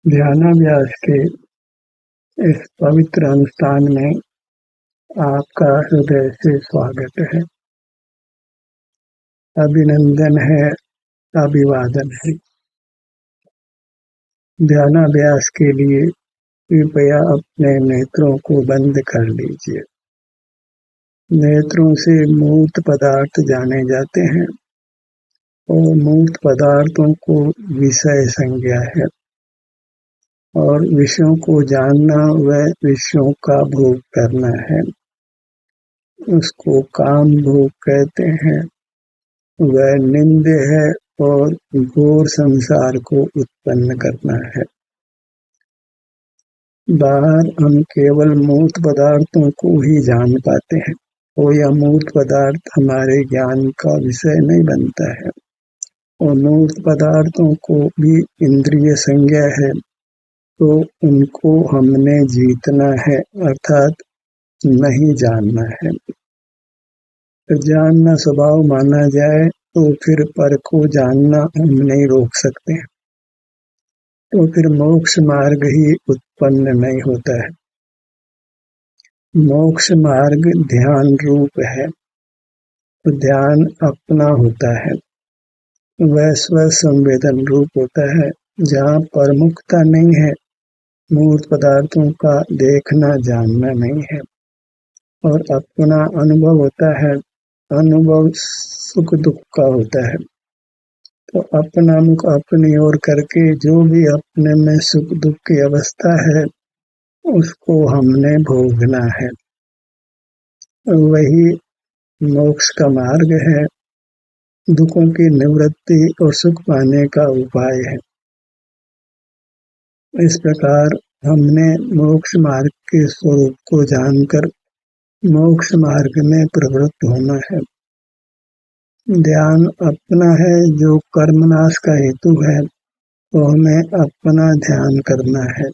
ध्यानाभ्यास के इस पवित्र अनुष्ठान में आपका हृदय से स्वागत है, अभिनंदन है, अभिवादन है। ध्यानाभ्यास के लिए कृपया अपने नेत्रों को बंद कर लीजिए। नेत्रों से मूर्त पदार्थ जाने जाते हैं और मूर्त पदार्थों को विषय संज्ञा है और विषयों को जानना व विषयों का भोग करना है। उसको काम भोग कहते हैं। वह निंद्य है और घोर संसार को उत्पन्न करना है। बाहर हम केवल मूर्त पदार्थों को ही जान पाते हैं और यह मूर्त पदार्थ हमारे ज्ञान का विषय नहीं बनता है और मूर्त पदार्थों को भी इंद्रिय संज्ञा है, तो उनको हमने जीतना है अर्थात नहीं जानना है। जानना स्वभाव माना जाए तो फिर पर को जानना हम नहीं रोक सकते हैं, तो फिर मोक्ष मार्ग ही उत्पन्न नहीं होता है। मोक्ष मार्ग ध्यान रूप है, तो ध्यान अपना होता है, वह स्व संवेदन रूप होता है, जहाँ परमुखता नहीं है, मूर्त पदार्थों का देखना जानना नहीं है और अपना अनुभव होता है। अनुभव सुख दुख का होता है, तो अपना मुख अपनी ओर करके जो भी अपने में सुख दुख की अवस्था है उसको हमने भोगना है। वही मोक्ष का मार्ग है, दुखों की निवृत्ति और सुख पाने का उपाय है। इस प्रकार हमने मोक्ष मार्ग के स्वरूप को जानकर मोक्ष मार्ग में प्रवृत्त होना है। ध्यान अपना है जो कर्मनाश का हेतु है, तो हमें अपना ध्यान करना है।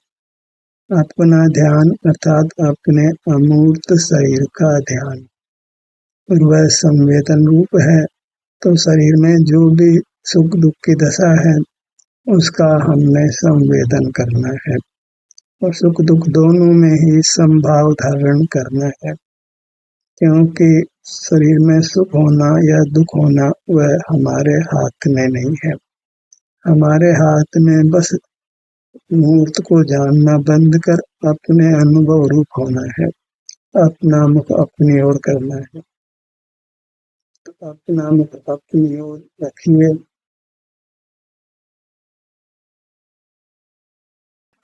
अपना ध्यान अर्थात अपने अमूर्त शरीर का ध्यान, और वह संवेदन रूप है, तो शरीर में जो भी सुख दुख की दशा है उसका हमने संवेदन करना है और सुख दुख दोनों में ही समभाव धारण करना है, क्योंकि शरीर में सुख होना या दुख होना वह हमारे हाथ में नहीं है। हमारे हाथ में बस मूर्त को जानना बंद कर अपने अनुभव रूप होना है, अपना मुख अपनी ओर करना है। तो अपना मुख अपनी ओर रखिए।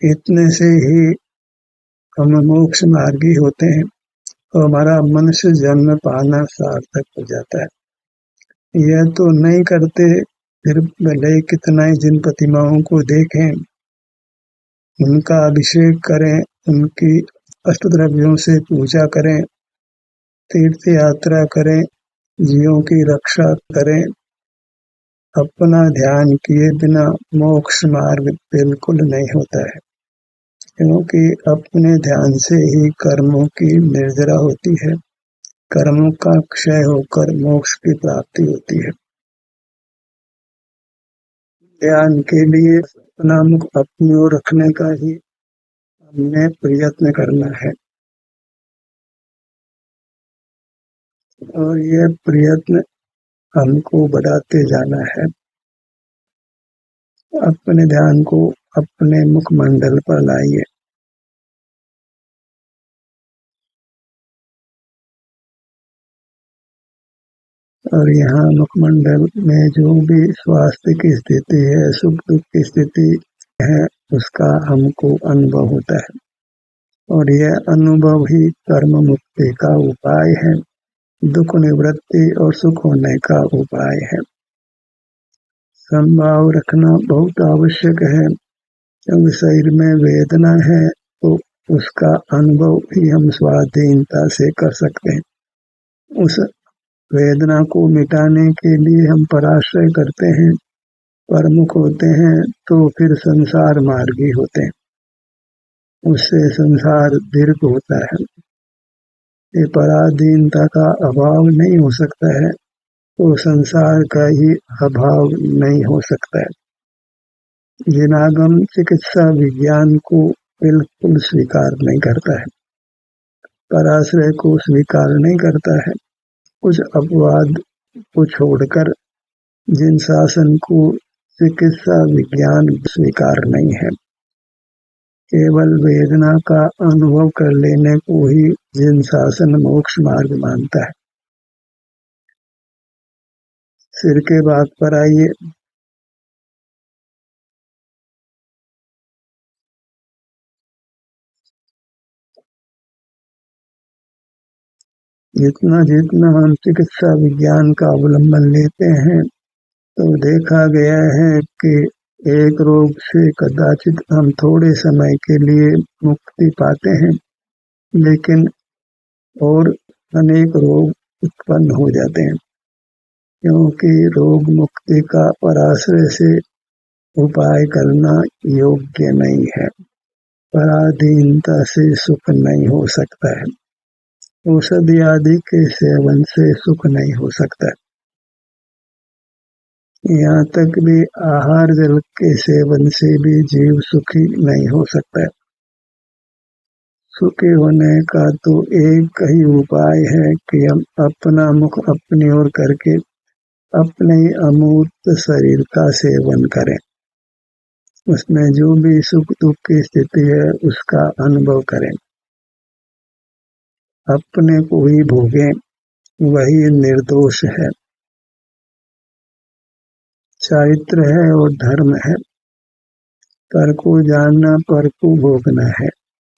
इतने से ही हम मोक्ष मार्गी होते हैं और हमारा मनुष्य जन्म पाना सार्थक हो जाता है। यह तो नहीं करते, फिर भले कितना ही जिन प्रतिमाओं को देखें, उनका अभिषेक करें, उनकी अष्टद्रव्यों से पूजा करें, तीर्थ यात्रा करें, जीवों की रक्षा करें, अपना ध्यान किए बिना मोक्ष मार्ग बिल्कुल नहीं होता है, क्योंकि अपने ध्यान से ही कर्मों की निर्जरा होती है, कर्मों का क्षय होकर मोक्ष की प्राप्ति होती है। ध्यान के लिए अपना मुख अपनी ओर रखने का ही हमने प्रयत्न करना है और यह प्रयत्न हमको बढ़ाते जाना है। अपने ध्यान को अपने मुखमंडल पर लाइए। और यहाँ मुखमंडल में जो भी स्वास्थ्य की स्थिति है, सुख दुख की स्थिति है, उसका हमको अनुभव होता है और यह अनुभव ही कर्म मुक्ति का उपाय है, दुख निवृत्ति और सुख होने का उपाय है। संभाव रखना बहुत आवश्यक है, क्योंकि शरीर में वेदना है तो उसका अनुभव ही हम स्वाधीनता से कर सकते हैं। उस वेदना को मिटाने के लिए हम पराश्रय करते हैं, परमुख होते हैं, तो फिर संसार मार्गी होते हैं, उससे संसार दीर्घ होता है। ये पराधीनता का अभाव नहीं हो सकता है, तो संसार का ही अभाव नहीं हो सकता है। जिनागम चिकित्सा विज्ञान को बिल्कुल स्वीकार नहीं करता है, पराश्रय को स्वीकार नहीं करता है। कुछ अपवाद को छोड़कर जिन शासन को चिकित्सा विज्ञान स्वीकार नहीं है, केवल वेदना का अनुभव कर लेने को ही जिन शासन मोक्ष मार्ग मानता है। सिर के बात पर आइए। जितना जितना हम चिकित्सा विज्ञान का अवलंबन लेते हैं, तो देखा गया है कि एक रोग से कदाचित हम थोड़े समय के लिए मुक्ति पाते हैं, लेकिन और अनेक रोग उत्पन्न हो जाते हैं, क्योंकि रोग मुक्ति का पराश्रय से उपाय करना योग्य नहीं है। पराधीनता से सुख नहीं हो सकता है, औषधि आदि के सेवन से सुख नहीं हो सकता है। यहाँ तक भी आहार जल के सेवन से भी जीव सुखी नहीं हो सकता है। सुखी होने का तो एक ही उपाय है कि हम अपना मुख अपनी ओर करके अपने अमूर्त शरीर का सेवन करें, उसमें जो भी सुख दुख की स्थिति है उसका अनुभव करें, अपने को ही भोगें, वही निर्दोष है, चारित्र है और धर्म है। पर को जानना पर को भोगना है,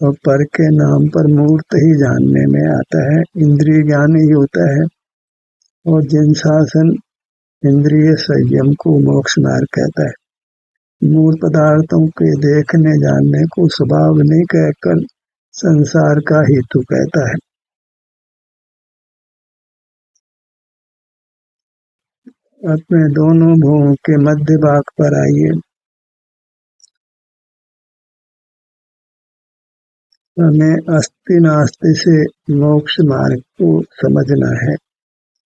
और पर के नाम पर मूर्त ही जानने में आता है, इंद्रिय ज्ञान ही होता है। और जिन शासन इंद्रिय संयम को मोक्ष मार्ग कहता है। मूल पदार्थों के देखने जानने को स्वभाव नहीं कहकर संसार का हेतु कहता है। अपने दोनों भुवों के मध्य भाग पर आइए। हमें अस्ति नास्ति से मोक्ष मार्ग को समझना है।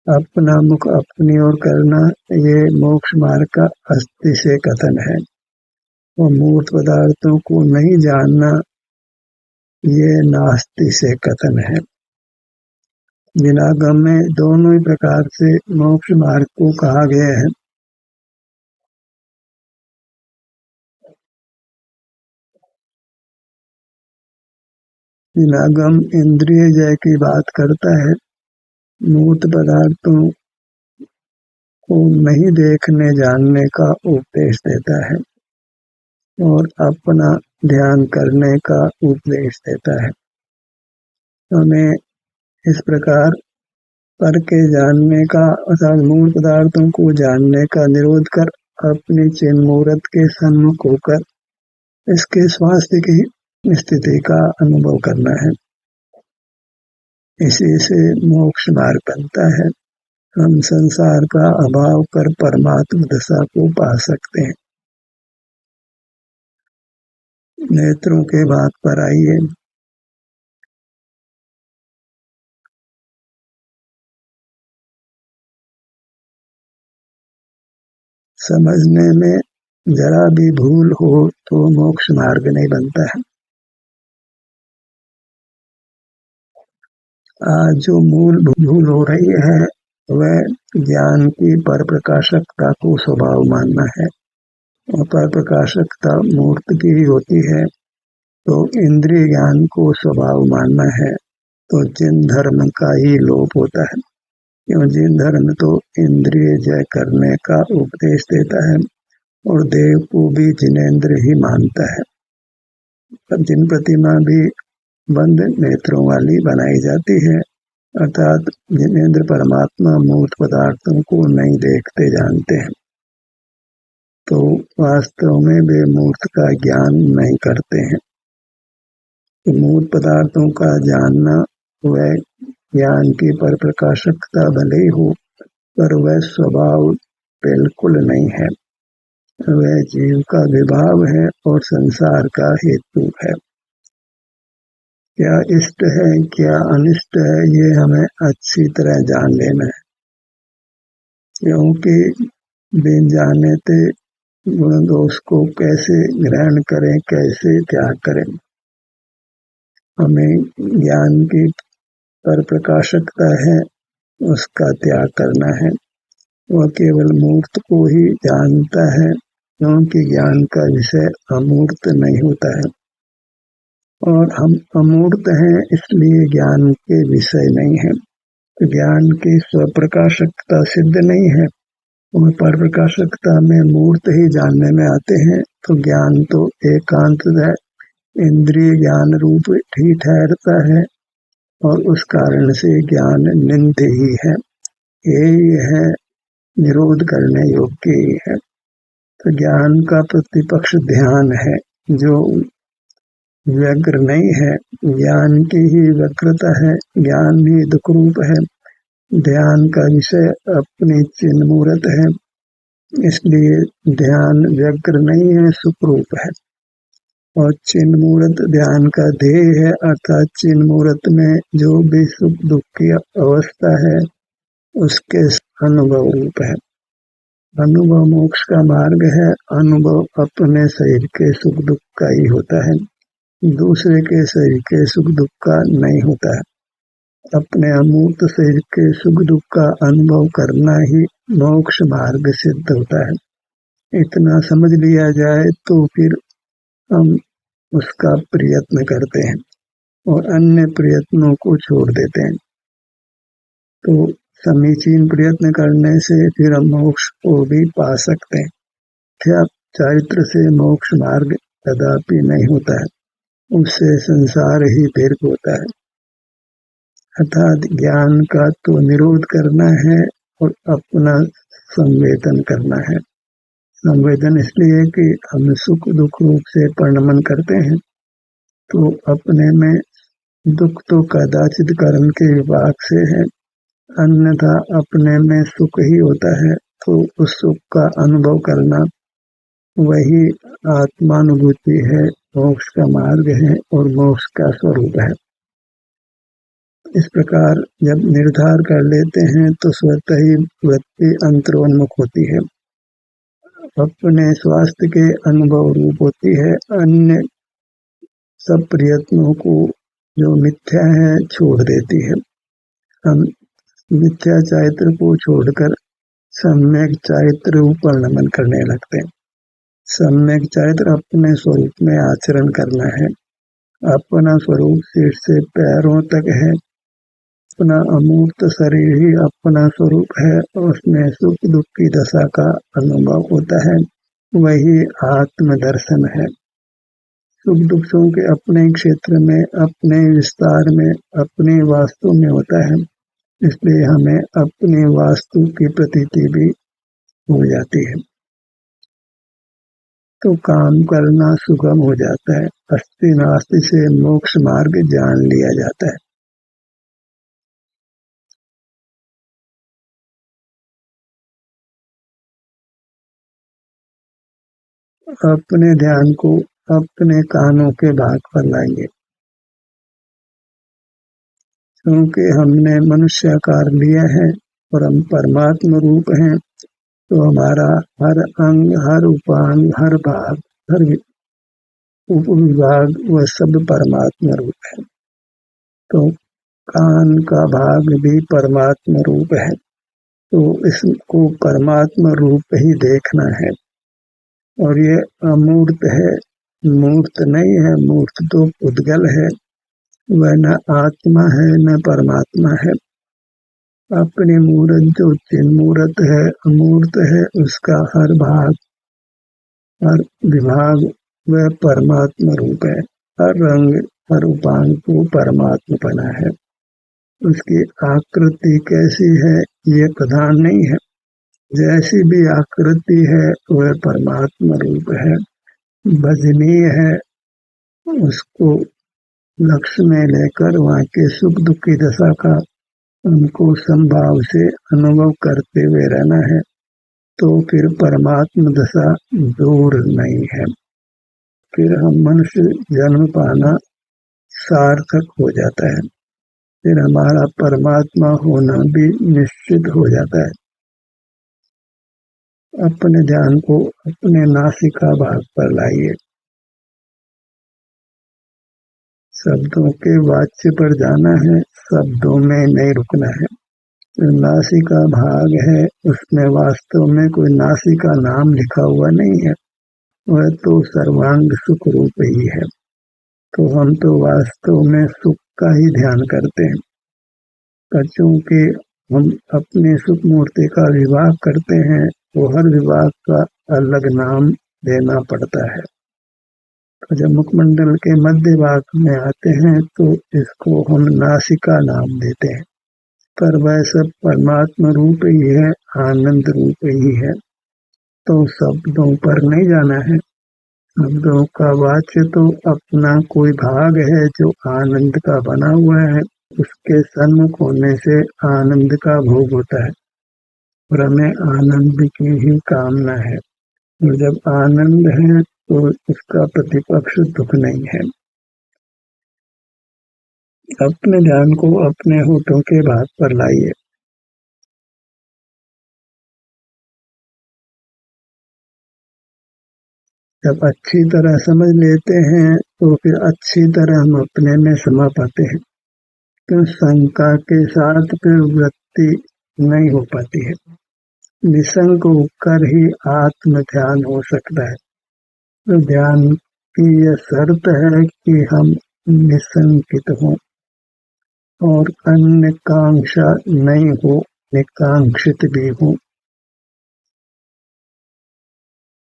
अपना मुख अपनी ओर करना, ये मोक्ष मार्ग का अस्ति से कथन है। और मूर्त पदार्थों को नहीं जानना, ये नास्ति से कथन है। जिनागम में दोनों ही प्रकार से मोक्ष मार्ग को कहा गया है। जिनागम इंद्रिय जय की बात करता है, मूर्त पदार्थों को नहीं देखने जानने का उपदेश देता है और अपना ध्यान करने का उपदेश देता है। हमें इस प्रकार पर के जानने का अर्थात मूल पदार्थों को जानने का निरोध कर अपनी चिन्मूर्त के सम्मुख होकर इसके स्वास्थ्य की स्थिति का अनुभव करना है। इसी से मोक्ष मार्ग बनता है। हम संसार का अभाव कर परमात्म दशा को पा सकते हैं। नेत्रों के बात पर आइए। समझने में जरा भी भूल हो तो मोक्ष मार्ग नहीं बनता है। आज जो मूल भूल हो रही है वह ज्ञान की पर प्रकाशकता को स्वभाव मानना है, और पर प्रकाशकता मूर्त की ही होती है, तो इंद्रिय ज्ञान को स्वभाव मानना है, तो जिन धर्म का ही लोप होता है। क्यों? जिन धर्म तो इंद्रिय जय करने का उपदेश देता है और देव को भी जिनेंद्र ही मानता है। तब जिन प्रतिमा भी बंद नेत्रों वाली बनाई जाती है, अर्थात जिनेंद्र परमात्मा मूर्त पदार्थों को नहीं देखते जानते हैं, तो वास्तव में वे मूर्त का ज्ञान नहीं करते हैं। तो मूर्त पदार्थों का जानना वह ज्ञान की पर प्रकाशकता भले ही हो, पर वह स्वभाव बिल्कुल नहीं है। वह जीव का विभाव है और संसार का हेतु है। क्या इष्ट है क्या अनिष्ट है, ये हमें अच्छी तरह जान लेना है, क्योंकि बिन जाने ते गुण दोष को कैसे ग्रहण करें, कैसे त्याग करें। हमें ज्ञान की पर प्रकाशकता है, उसका त्याग करना है। वह केवल मूर्त को ही जानता है, क्योंकि ज्ञान का विषय अमूर्त नहीं होता है, और हम अमूर्त हैं इसलिए ज्ञान के विषय नहीं है। तो ज्ञान की स्वप्रकाशकता सिद्ध नहीं है, और पर प्रकाशकता में मूर्त ही जानने में आते हैं। तो ज्ञान तो एकांततः इंद्रिय ज्ञान रूप ही ठहरता है, और उस कारण से ज्ञान निंद्य ही है, यही है, निरोध करने योग्य ही है। तो ज्ञान का प्रतिपक्ष ध्यान है, जो व्यग्र नहीं है। ज्ञान की ही व्यग्रता है, ज्ञान भी दुख रूप है। ध्यान का विषय अपनी चिन्ह मूर्त है, इसलिए ध्यान व्यग्र नहीं है, सुखरूप है। और चिन्ह मूर्त ध्यान का ध्येय है, अर्थात चिन्ह मूर्त में जो भी सुख दुख की अवस्था है उसके अनुभव रूप है। अनुभव मोक्ष का मार्ग है। अनुभव अपने शरीर के सुख दुख का ही होता है, दूसरे के शरीर के सुख दुख का नहीं होता है। अपने अमूर्त शरीर के सुख दुख का अनुभव करना ही मोक्ष मार्ग सिद्ध होता है। इतना समझ लिया जाए तो फिर हम उसका प्रयत्न करते हैं और अन्य प्रयत्नों को छोड़ देते हैं। तो समीचीन प्रयत्न करने से फिर हम मोक्ष को भी पा सकते हैं। क्या चारित्र से मोक्ष मार्ग कदापि नहीं होता है, उससे संसार ही दीर्घ होता है। अर्थात ज्ञान का तो निरोध करना है और अपना संवेदन करना है। संवेदन इसलिए कि हम सुख दुख रूप से परिणमन करते हैं, तो अपने में दुख तो कदाचित कर्म के विभाग से है, अन्यथा अपने में सुख ही होता है। तो उस सुख का अनुभव करना वही आत्मानुभूति है, मोक्ष का मार्ग है और मोक्ष का स्वरूप है। इस प्रकार जब निर्धार कर लेते हैं तो स्वतः ही वृत्ति अंतरोन्मुख होती है, अपने स्वास्थ्य के अनुभव रूप होती है। अन्य सब प्रयत्नों को जो मिथ्या है छोड़ देती है। हम मिथ्या चारित्र को छोड़कर सम्यक चारित्र वर्णन करने लगते हैं। सम्यक चारित्र अपने स्वरूप में आचरण करना है। अपना स्वरूप सिर से पैरों तक है, अपना अमूर्त शरीर ही अपना स्वरूप है, और उसमें सुख दुख की दशा का अनुभव होता है, वही आत्मदर्शन है। सुख दुखों के अपने क्षेत्र में, अपने विस्तार में, अपनी वास्तु में होता है, इसलिए हमें अपनी वास्तु की प्रतीति भी हो जाती है। तो काम करना सुगम हो जाता है। अस्ति नास्ति से मोक्ष मार्ग जान लिया जाता है। अपने ध्यान को अपने कानों के भाग पर लाएंगे, क्योंकि हमने मनुष्य आकार लिया है और हम परमात्मा रूप हैं, तो हमारा हर अंग, हर उपांग, हर भाग, हर उपविभाग वह सब परमात्मा रूप है। तो कान का भाग भी परमात्मा रूप है, तो इसको परमात्मा रूप ही देखना है। और ये अमूर्त है, मूर्त नहीं है। मूर्त तो उद्गल है, वह न आत्मा है न परमात्मा है। अपनी मूर्त जो चिन्मूर्त है, अमूर्त है, उसका हर भाग, हर विभाग वह परमात्मा रूप है। हर रंग, हर उपांग को परमात्मा बना है। उसकी आकृति कैसी है ये प्रधान नहीं है, जैसी भी आकृति है वह परमात्मा रूप है, भजनीय है। उसको लक्ष्य में लेकर वहाँ के सुख दुख की दशा का उनको संभाव से अनुभव करते हुए रहना है, तो फिर परमात्मा दशा दूर नहीं है। फिर हम मनुष्य जन्म पाना सार्थक हो जाता है, फिर हमारा परमात्मा होना भी निश्चित हो जाता है। अपने ध्यान को अपने नासिका भाग पर लाइए। शब्दों के वाच्य पर जाना है, शब्दों में नहीं रुकना है। जो नासिका भाग है उसमें वास्तव में कोई नासिका नाम लिखा हुआ नहीं है, वह तो सर्वांग सुख रूप ही है। तो हम तो वास्तव में सुख का ही ध्यान करते हैं, पर चूंकि हम अपने सुख मूर्ति का विभाग करते हैं तो हर विभाग का अलग नाम देना पड़ता है। तो जब मुखमंडल के मध्य भाग में आते हैं तो इसको हम नासिका नाम देते हैं, पर वह सब परमात्मा रूप ही है, आनंद रूप ही है। तो शब्दों पर नहीं जाना है। शब्दों का वाच्य तो अपना कोई भाग है जो आनंद का बना हुआ है, उसके सन्मुख होने से आनंद का भोग होता है और हमें आनंद की ही कामना है। और जब आनंद है तो उसका प्रतिपक्ष दुख नहीं है। अपने ध्यान को अपने होठों के भाग पर लाइए। जब अच्छी तरह समझ लेते हैं तो फिर अच्छी तरह हम अपने में समा पाते हैं। तो शंका के साथ फिर वृत्ति नहीं हो पाती है। निसंग होकर ही आत्म ध्यान हो सकता है। तो ध्यान की यह शर्त है कि हम निसंकित हों और अन्य कांक्षा नहीं हो, निकांक्षित भी हो।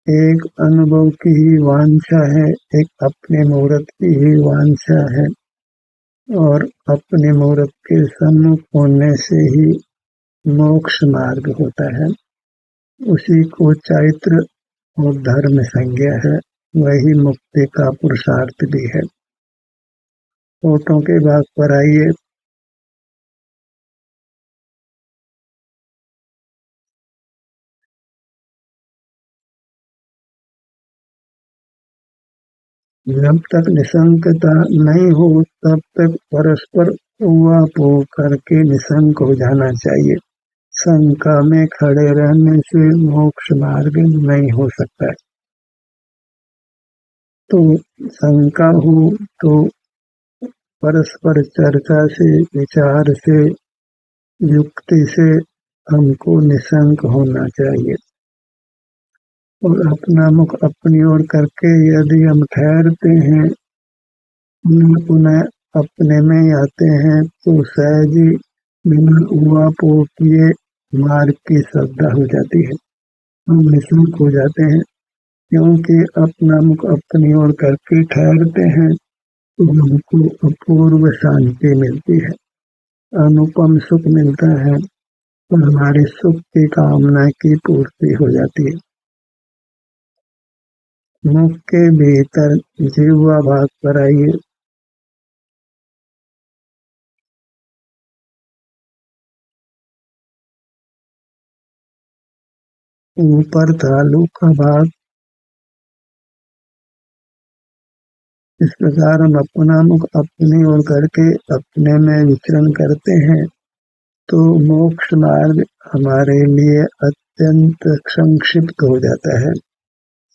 एक अनुभव की ही वांछा है, एक अपने मुहूर्त की ही वांछा है, और अपने मुहूर्त के सम्मुख होने से ही मोक्ष मार्ग होता है। उसी को चैत्र और धर्म संज्ञा है, वही मुक्ति का पुरुषार्थ भी है। होठों के भाग पर आइए। जब तक निसंकता नहीं हो तब तक परस्पर उहापोह करके निसंक हो जाना चाहिए। शंका में खड़े रहने से मोक्ष मार्ग नहीं हो सकता है। तो शंका हो तो परस्पर चर्चा से, विचार से, युक्ति से हमको निसंक होना चाहिए। और अपना मुख अपनी ओर करके यदि हम ठहरते हैं, पुनः पुनः अपने में ही आते हैं, तो सहज ही बिना उहापोह किए मार्ग की श्रद्धा हो जाती है। हम निःशुल्क हो जाते हैं, क्योंकि अपना मुख अपनी ओर करके ठहरते हैं तो हमको अपूर्व शांति मिलती है, अनुपम सुख मिलता है और हमारी सुख की कामना की पूर्ति हो जाती है। मुख के भीतर जिह्वा भाग पर आइए। ऊपर तालु का भाग। इस प्रकार हम अपना मुख अपनी ओर करके अपने में विचरण करते हैं तो मोक्ष मार्ग हमारे लिए अत्यंत संक्षिप्त हो जाता है,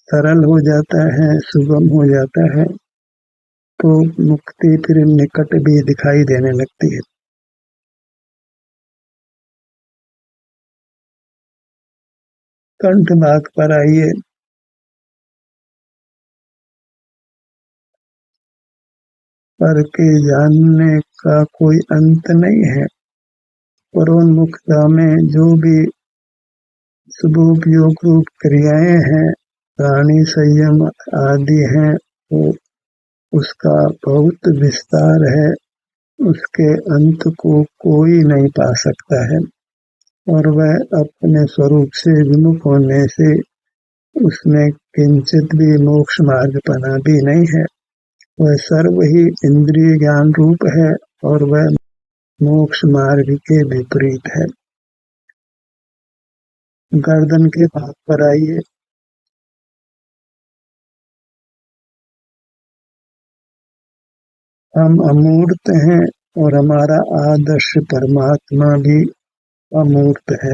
सरल हो जाता है, सुगम हो जाता है। तो मुक्ति फिर निकट भी दिखाई देने लगती है। कंठ भाग पर आइए। पर के जानने का कोई अंत नहीं है। परोन्मुखता में जो भी शुभोपयोग रूप क्रियाएं हैं, प्राणी संयम आदि हैं, वो उसका बहुत विस्तार है, उसके अंत को कोई नहीं पा सकता है और वह अपने स्वरूप से विमुख होने से उसमें किंचित भी मोक्ष मार्ग पना भी नहीं है। वह सर्व ही इंद्रिय ज्ञान रूप है और वह मोक्ष मार्ग के विपरीत है। गर्दन के भाग पर आइए। हम अमूर्त हैं और हमारा आदर्श परमात्मा भी अमूर्त है।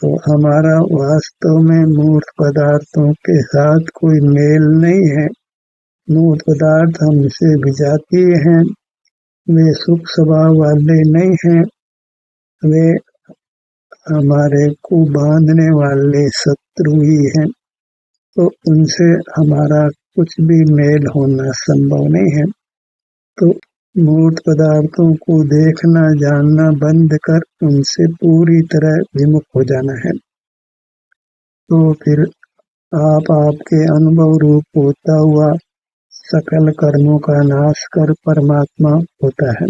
तो हमारा वास्तव में मूर्त पदार्थों के साथ कोई मेल नहीं है। मूर्त पदार्थ हमसे विजातीय हैं, वे सुख स्वभाव वाले नहीं हैं, वे हमारे को बांधने वाले शत्रु ही हैं। तो उनसे हमारा कुछ भी मेल होना संभव नहीं है। तो मूर्त पदार्थों को देखना जानना बंद कर उनसे पूरी तरह विमुख हो जाना है। तो फिर आप आपके अनुभव रूप होता हुआ सकल कर्मों का नाश कर परमात्मा होता है।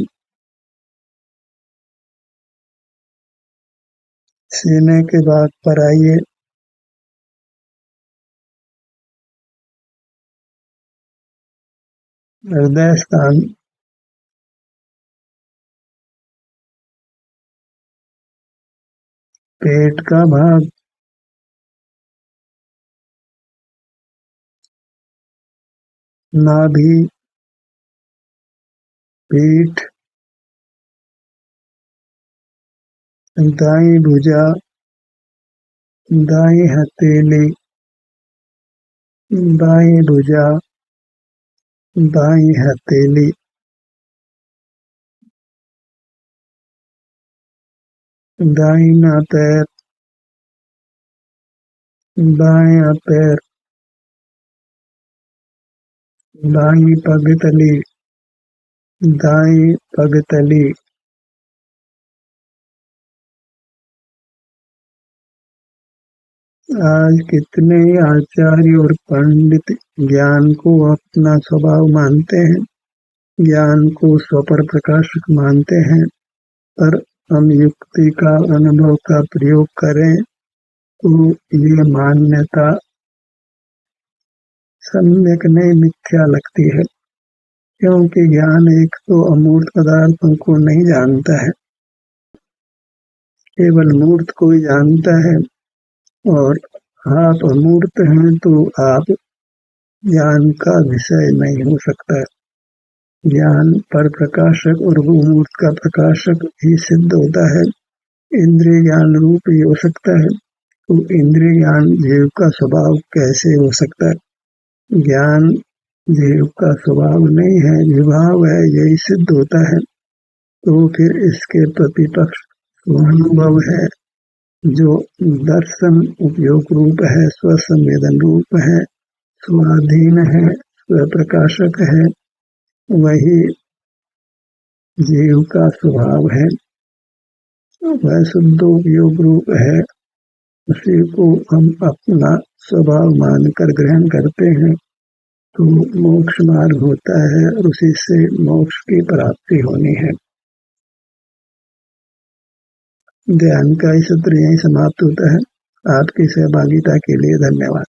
सीने के बाद पर आइए। हृदय स्थान, पेट का भाग, नाभि, पीठ, दाई भुजा, दाई हथेली, बाई भुजा, दाई हथेली, दाहिना पैर, बायां पैर, बाई पगतली, दाई पगतली। आज कितने ही आचार्य और पंडित ज्ञान को अपना स्वभाव मानते हैं, ज्ञान को स्वपर प्रकाशक मानते हैं, पर हम युक्ति का अनुभव का प्रयोग करें तो ये मान्यता सम्यक नहीं मिथ्या लगती है। क्योंकि ज्ञान एक तो अमूर्त पदार्थों को नहीं जानता है, केवल मूर्त को ही जानता है। और आप अमूर्त हैं तो आप ज्ञान का विषय नहीं हो सकता है। ज्ञान पर प्रकाशक और वो मूर्त का प्रकाशक ही सिद्ध होता है। इंद्रिय ज्ञान रूप ही हो सकता है, तो इंद्रिय ज्ञान जीव का स्वभाव कैसे हो सकता है? ज्ञान जीव का स्वभाव नहीं है, विभाव है, यही सिद्ध होता है। तो फिर इसके प्रतिपक्ष स्वानुभव है, जो दर्शन उपयोग रूप है, स्वसंवेदन रूप है, स्वाधीन है, स्वप्रकाशक है, वही जीव का स्वभाव है, वह शुद्ध उपयोग रूप है। उसी को हम अपना स्वभाव मानकर ग्रहण करते हैं तो मोक्ष मार्ग होता है और उसी से मोक्ष की प्राप्ति होनी है। ध्यान का सत्र यहीं समाप्त होता है। आपकी सहभागिता के लिए धन्यवाद।